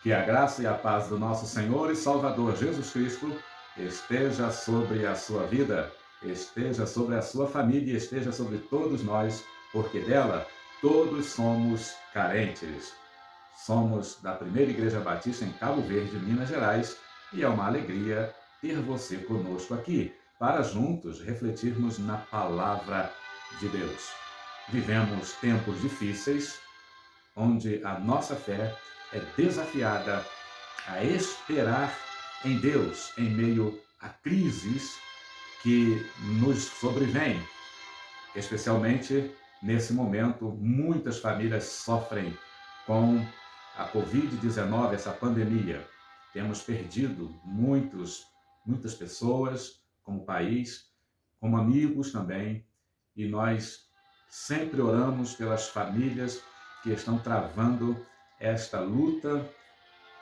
Que a graça e a paz do nosso Senhor e Salvador Jesus Cristo esteja sobre a sua vida, esteja sobre a sua família e esteja sobre todos nós, porque dela todos somos carentes. Somos da Primeira Igreja Batista em Cabo Verde, Minas Gerais, e é uma alegria ter você conosco aqui, para juntos refletirmos na Palavra de Deus. Vivemos tempos difíceis, onde a nossa fé é desafiada a esperar em Deus em meio a crises que nos sobrevêm. Especialmente nesse momento, muitas famílias sofrem com a Covid-19, essa pandemia. Temos perdido muitas pessoas como país, como amigos também, e nós sempre oramos pelas famílias que estão travando esta luta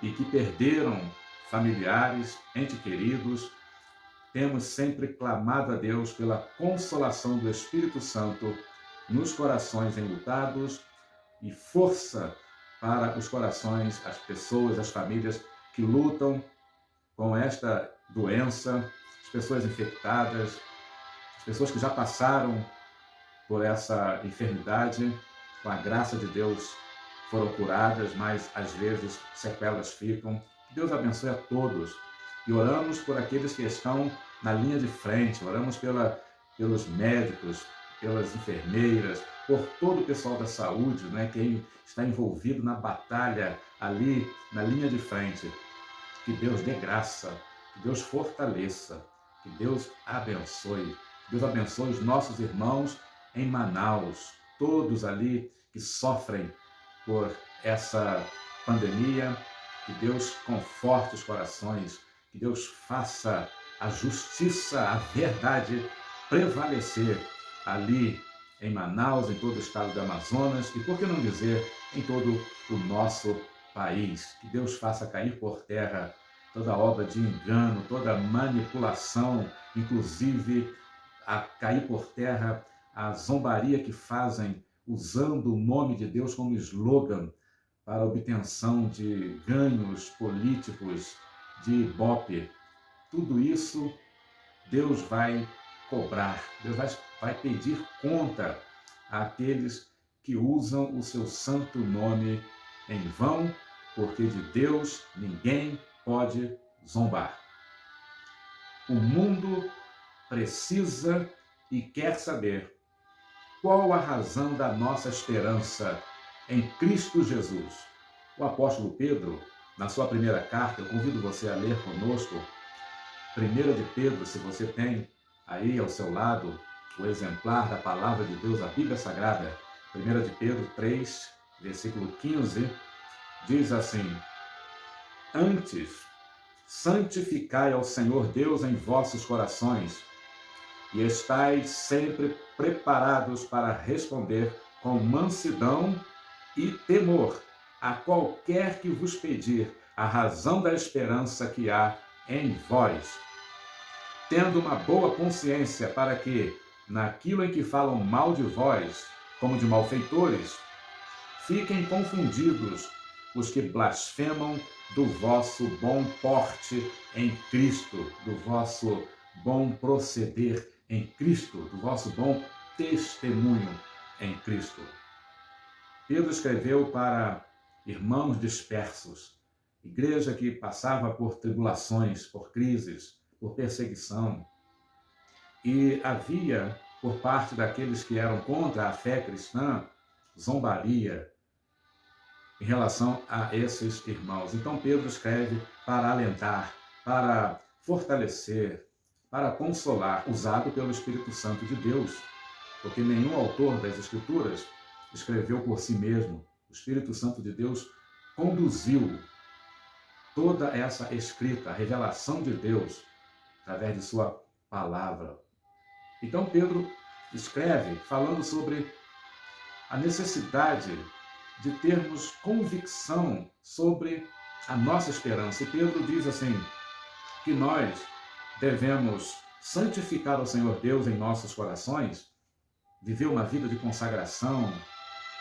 e que perderam familiares, entes queridos. Temos sempre clamado a Deus pela consolação do Espírito Santo nos corações enlutados e força para os corações, as pessoas, as famílias que lutam com esta doença, as pessoas infectadas, as pessoas que já passaram por essa enfermidade, com a graça de Deus foram curadas, mas às vezes sequelas ficam. Deus abençoe a todos. E oramos por aqueles que estão na linha de frente, oramos pelos médicos, pelas enfermeiras, por todo o pessoal da saúde, né, quem está envolvido na batalha ali na linha de frente. Que Deus dê graça, que Deus fortaleça, que Deus abençoe. Deus abençoe os nossos irmãos em Manaus, todos ali que sofrem por essa pandemia. Que Deus conforte os corações, que Deus faça a justiça, a verdade prevalecer ali em Manaus, em todo o estado do Amazonas e, por que não dizer, em todo o nosso país. Que Deus faça cair por terra toda obra de engano, toda manipulação, inclusive a cair por terra a zombaria que fazem usando o nome de Deus como slogan para a obtenção de ganhos políticos, de ibope. Tudo isso Deus vai cobrar, Deus vai pedir conta àqueles que usam o seu santo nome em vão, porque de Deus ninguém pode zombar. O mundo precisa e quer saber qual a razão da nossa esperança em Cristo Jesus. O apóstolo Pedro, na sua primeira carta, eu convido você a ler conosco, 1 de Pedro, se você tem aí ao seu lado o exemplar da palavra de Deus, a Bíblia Sagrada, 1 de Pedro 3, versículo 15, diz assim: Antes, santificai ao Senhor Deus em vossos corações, e estais sempre preparados para responder com mansidão e temor a qualquer que vos pedir a razão da esperança que há em vós, tendo uma boa consciência para que, naquilo em que falam mal de vós, como de malfeitores, fiquem confundidos os que blasfemam do vosso bom porte em Cristo, do vosso bom proceder em Cristo, do vosso bom testemunho em Cristo. Pedro escreveu para irmãos dispersos, igreja que passava por tribulações, por crises, por perseguição. E havia, por parte daqueles que eram contra a fé cristã, zombaria em relação a esses irmãos. Então Pedro escreve para alentar, para fortalecer, para consolar, usado pelo Espírito Santo de Deus, porque nenhum autor das Escrituras escreveu por si mesmo. O Espírito Santo de Deus conduziu toda essa escrita, a revelação de Deus, através de sua palavra. Então Pedro escreve falando sobre a necessidade de termos convicção sobre a nossa esperança. E Pedro diz assim, que nós devemos santificar o Senhor Deus em nossos corações, viver uma vida de consagração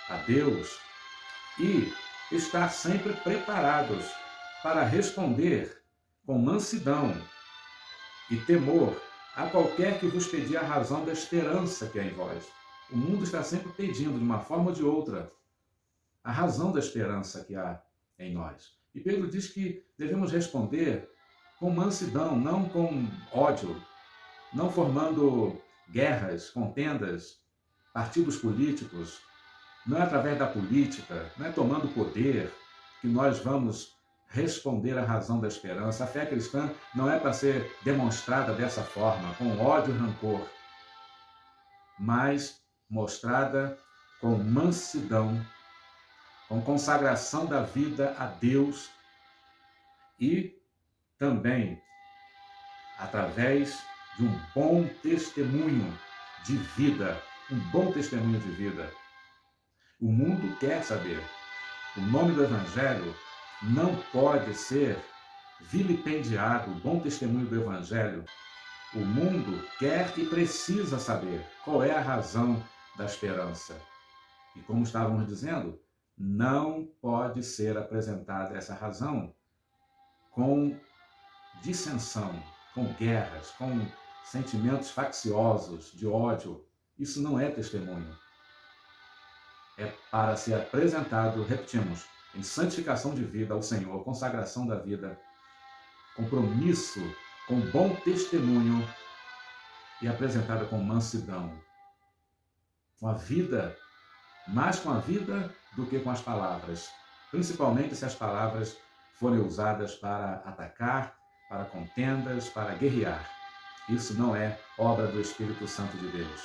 a Deus e estar sempre preparados para responder com mansidão e temor a qualquer que vos pedir a razão da esperança que é em vós. O mundo está sempre pedindo, de uma forma ou de outra, a razão da esperança que há em nós. E Pedro diz que devemos responder com mansidão, não com ódio, não formando guerras, contendas, partidos políticos. Não é através da política, não é tomando poder que nós vamos responder à razão da esperança. A fé cristã não é para ser demonstrada dessa forma, com ódio e rancor, mas mostrada com mansidão, com consagração da vida a Deus e também através de um bom testemunho de vida, um bom testemunho de vida. O mundo quer saber. O nome do Evangelho não pode ser vilipendiado, o bom testemunho do Evangelho. O mundo quer e precisa saber qual é a razão da esperança. E como estávamos dizendo, não pode ser apresentada essa razão com dissensão, com guerras, com sentimentos facciosos, de ódio. Isso não é testemunho. É para ser apresentado, repetimos, em santificação de vida ao Senhor, consagração da vida, compromisso com bom testemunho e apresentada com mansidão. Com a vida, mais com a vida do que com as palavras, principalmente se as palavras forem usadas para atacar, para contendas, para guerrear. Isso não é obra do Espírito Santo de Deus.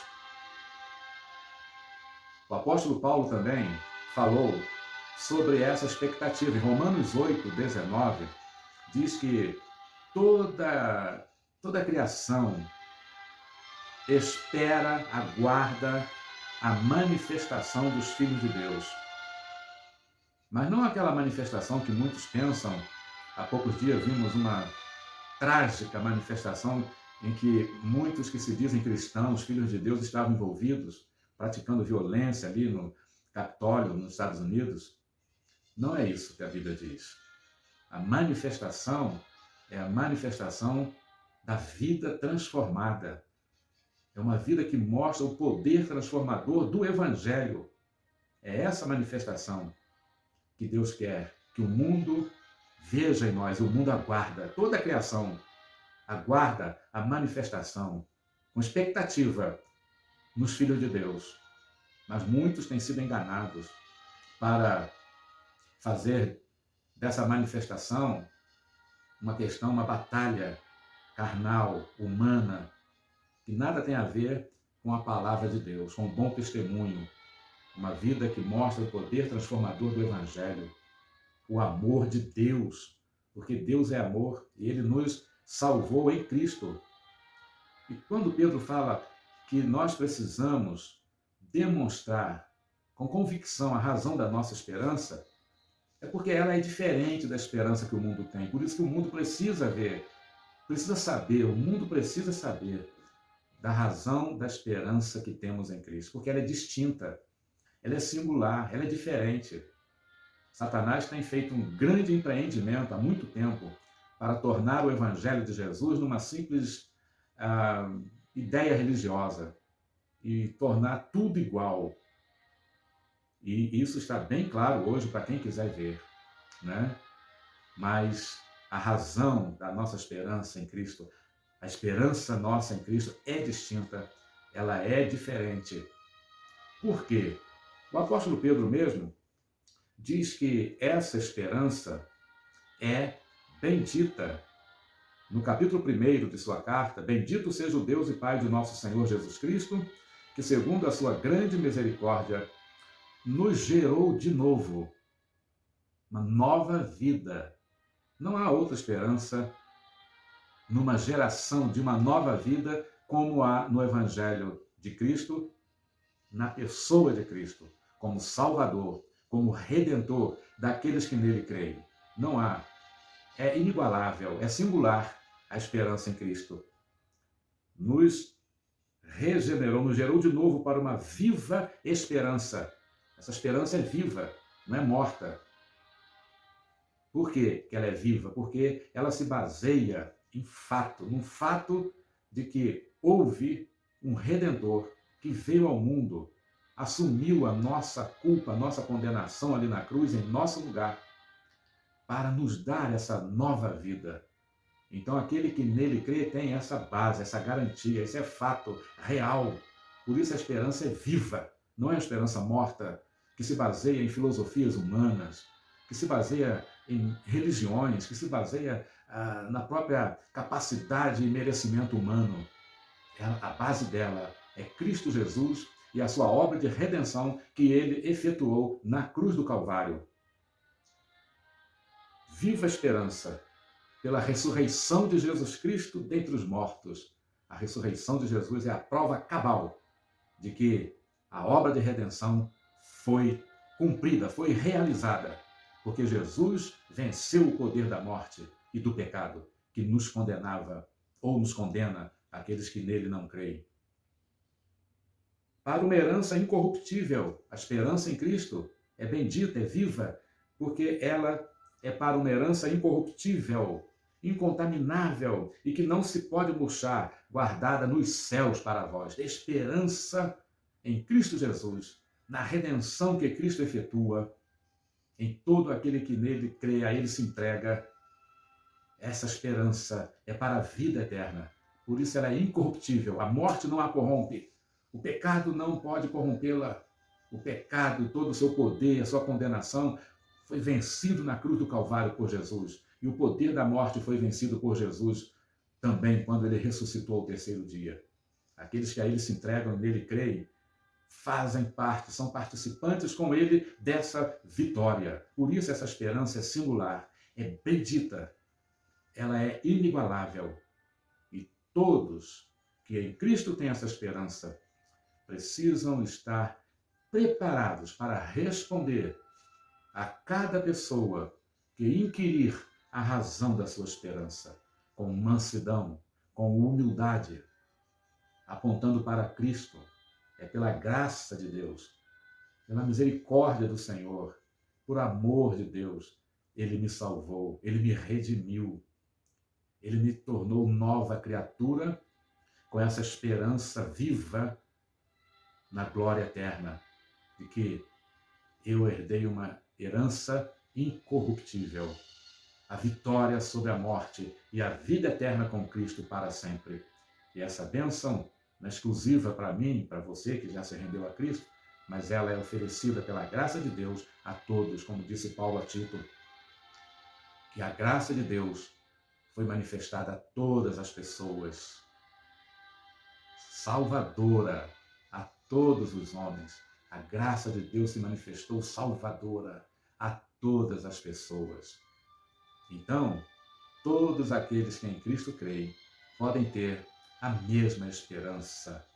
O apóstolo Paulo também falou sobre essa expectativa. Em Romanos 8, 19, diz que toda a criação espera, aguarda a manifestação dos filhos de Deus. Mas não aquela manifestação que muitos pensam. Há poucos dias vimos uma trágica manifestação em que muitos que se dizem cristãos, filhos de Deus, estavam envolvidos, praticando violência ali no Capitólio, nos Estados Unidos. Não é isso que a Bíblia diz. A manifestação é a manifestação da vida transformada. É uma vida que mostra o poder transformador do Evangelho. É essa manifestação que Deus quer que o mundo veja em nós, o mundo aguarda, toda a criação aguarda a manifestação, com expectativa nos filhos de Deus. Mas muitos têm sido enganados para fazer dessa manifestação uma questão, uma batalha carnal, humana, que nada tem a ver com a palavra de Deus, com o bom testemunho, uma vida que mostra o poder transformador do Evangelho, o amor de Deus, porque Deus é amor e Ele nos salvou em Cristo. E quando Pedro fala que nós precisamos demonstrar com convicção a razão da nossa esperança, é porque ela é diferente da esperança que o mundo tem. Por isso que o mundo precisa ver, precisa saber, o mundo precisa saber da razão da esperança que temos em Cristo, porque ela é distinta, ela é singular, ela é diferente. Satanás tem feito um grande empreendimento há muito tempo para tornar o Evangelho de Jesus numa simples ideia religiosa e tornar tudo igual. E isso está bem claro hoje para quem quiser ver, né? Mas a razão da nossa esperança em Cristo, a esperança nossa em Cristo é distinta, ela é diferente. Por quê? O apóstolo Pedro mesmo diz que essa esperança é bendita. No capítulo 1 de sua carta, bendito seja o Deus e Pai de nosso Senhor Jesus Cristo, que segundo a sua grande misericórdia, nos gerou de novo, uma nova vida. Não há outra esperança numa geração de uma nova vida como há no Evangelho de Cristo, na pessoa de Cristo, como Salvador, como Redentor daqueles que nele creem. Não há. É inigualável, é singular a esperança em Cristo. Nos regenerou, nos gerou de novo para uma viva esperança. Essa esperança é viva, não é morta. Por quê que ela é viva? Porque ela se baseia em fato, num fato de que houve um Redentor que veio ao mundo, assumiu a nossa culpa, a nossa condenação ali na cruz, em nosso lugar, para nos dar essa nova vida. Então, aquele que nele crê tem essa base, essa garantia, esse é fato real. Por isso a esperança é viva, não é uma esperança morta, que se baseia em filosofias humanas, que se baseia em religiões, que se baseia na própria capacidade e merecimento humano. A base dela é Cristo Jesus e a sua obra de redenção que ele efetuou na cruz do Calvário. Viva a esperança pela ressurreição de Jesus Cristo dentre os mortos. A ressurreição de Jesus é a prova cabal de que a obra de redenção foi cumprida, foi realizada, porque Jesus venceu o poder da morte e do pecado que nos condenava ou nos condena aqueles que nele não creem. Para uma herança incorruptível, a esperança em Cristo é bendita, é viva, porque ela é para uma herança incorruptível, incontaminável e que não se pode murchar, guardada nos céus para vós. Esperança em Cristo Jesus, na redenção que Cristo efetua, em todo aquele que nele crê, a ele se entrega. Essa esperança é para a vida eterna. Por isso ela é incorruptível. A morte não a corrompe. O pecado não pode corrompê-la. O pecado, todo o seu poder, a sua condenação, foi vencido na cruz do Calvário por Jesus. E o poder da morte foi vencido por Jesus também quando ele ressuscitou ao terceiro dia. Aqueles que a ele se entregam e nele creem, fazem parte, são participantes com ele dessa vitória. Por isso essa esperança é singular, é bendita, ela é inigualável. E todos que em Cristo têm essa esperança precisam estar preparados para responder a cada pessoa que inquirir a razão da sua esperança, com mansidão, com humildade, apontando para Cristo. É pela graça de Deus, pela misericórdia do Senhor, por amor de Deus, ele me salvou, ele me redimiu, ele me tornou nova criatura com essa esperança viva na glória eterna, de que eu herdei uma herança incorruptível, a vitória sobre a morte e a vida eterna com Cristo para sempre. E essa bênção não é exclusiva para mim, para você que já se rendeu a Cristo, mas ela é oferecida pela graça de Deus a todos, como disse Paulo a Tito, que a graça de Deus foi manifestada a todas as pessoas, salvadora a todos os homens. A graça de Deus se manifestou salvadora a todas as pessoas. Então, todos aqueles que em Cristo creem podem ter a mesma esperança.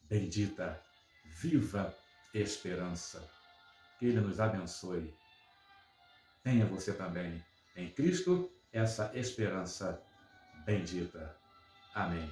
Bendita, viva esperança. Que Ele nos abençoe. Tenha você também em Cristo essa esperança bendita. Amém.